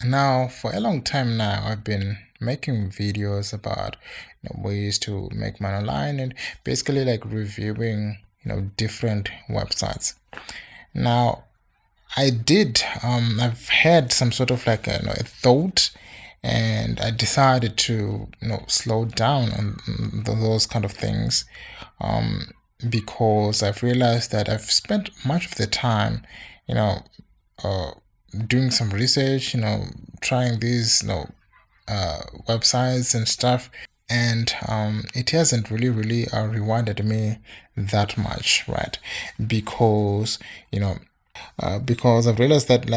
Now, for a long time now, I've been making videos about ways to make money online and basically like reviewing different websites. Now, I've had some sort of like a thought, and I decided to slow down on those kind of things, um, because I've realized that I've spent much of the time, you know, uh, doing some research, trying these, websites and stuff, and it hasn't really rewarded me that much, right? Because because I've realized that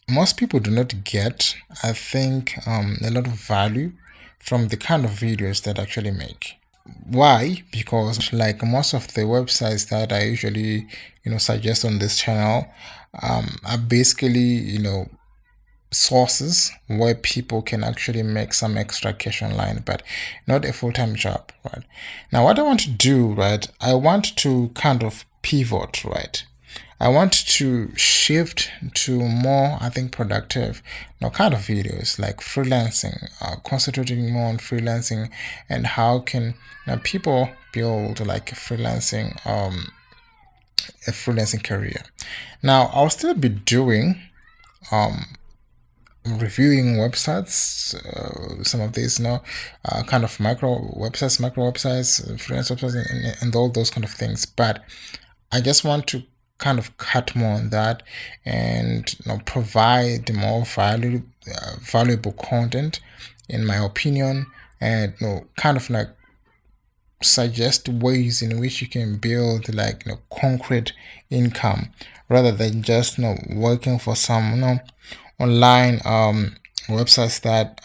most people do not get, I think, a lot of value from the kind of videos that I actually make. Why? Because like most of the websites that I usually suggest on this channel are basically sources where people can actually make some extra cash online, but not a full-time job, right? Now, what I want to do, right, I want to kind of pivot, right? I want to shift to more, I think, productive, kind of videos like freelancing, concentrating more on freelancing and how can people build like a freelancing career. Now, I'll still be doing um reviewing websites, some of these, kind of micro websites, freelance websites, and all those kind of things. But I just want to kind of cut more on that and provide more valuable content, in my opinion, and kind of like suggest ways in which you can build like concrete income rather than just working for some online websites that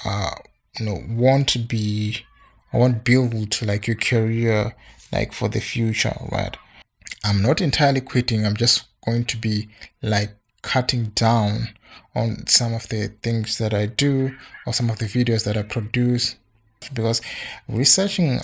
won't be won't build like your career like for the future, right? I'm not entirely quitting. I'm just going to be like cutting down on some of the things that I do or some of the videos that I produce, because researching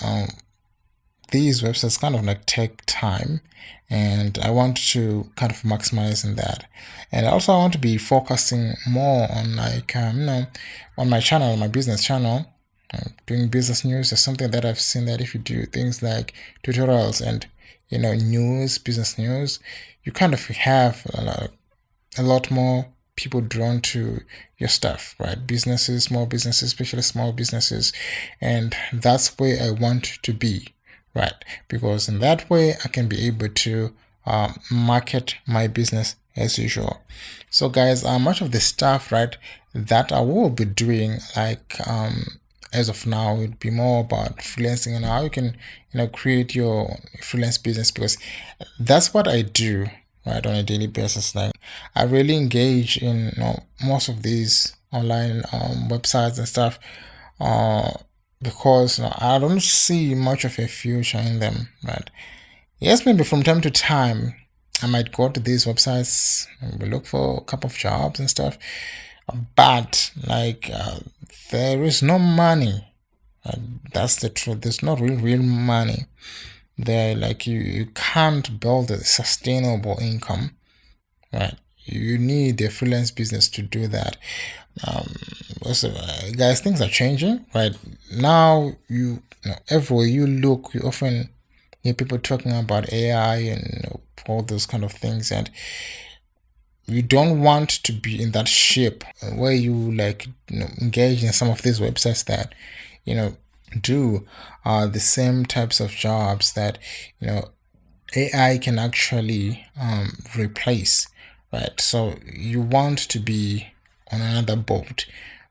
these websites kind of like take time, and I want to kind of maximize in that. And also I want to be focusing more on like on my channel, my business channel, doing business news is something that I've seen that if you do things like tutorials and news, business news, you kind of have a lot more people drawn to your stuff, right? Businesses, small businesses, especially small businesses, and that's where I want to be, right? Because in that way I can be able to market my business as usual. So guys, much of the stuff, right, that I will be doing as of now would be more about freelancing and how you can create your freelance business, because that's what I do, right, on a daily basis. Like I really engage in most of these online websites and stuff, uh, because I don't see much of a future in them, right? Yes, maybe from time to time I might go to these websites and look for a couple of jobs and stuff, but there is no money. Uh, that's the truth. There's not real money there. Like you can't build a sustainable income, right? You need a freelance business to do that. Um, also, guys, things are changing, right? Now, everywhere you look, you often hear people talking about AI and all those kind of things, and you don't want to be in that ship where you engage in some of these websites that you know do the same types of jobs that AI can actually replace, right? So you want to be on another boat,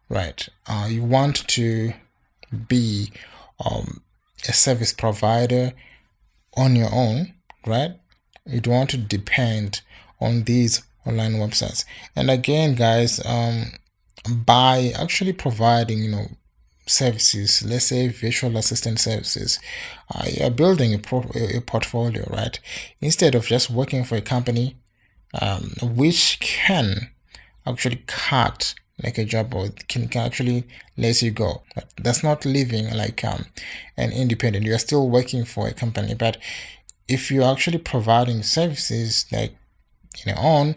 right? You want to be a service provider on your own, right? You don't want to depend on these online websites. And again, guys, by actually providing, services, let's say virtual assistant services, you're building a portfolio, right? Instead of just working for a company, which can actually cut like a job or can actually let you go. But that's not living like an independent. You are still working for a company, but if you're actually providing services like your own,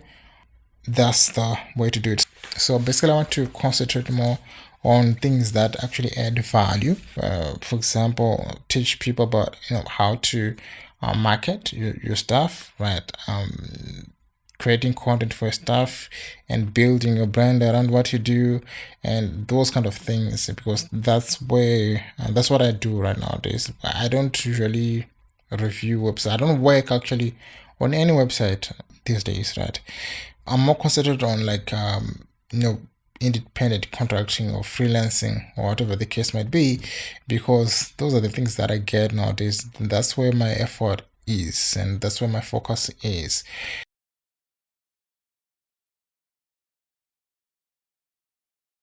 that's the way to do it. So basically, I want to concentrate more on things that actually add value. For example, teach people about how to market your stuff, right? Creating content for your stuff and building your brand around what you do and those kind of things, because that's what I do right nowadays. I don't usually review websites. I don't work actually on any website these days, right? I'm more concentrated on like independent contracting or freelancing or whatever the case might be, because those are the things that I get nowadays. That's where my effort is and that's where my focus is.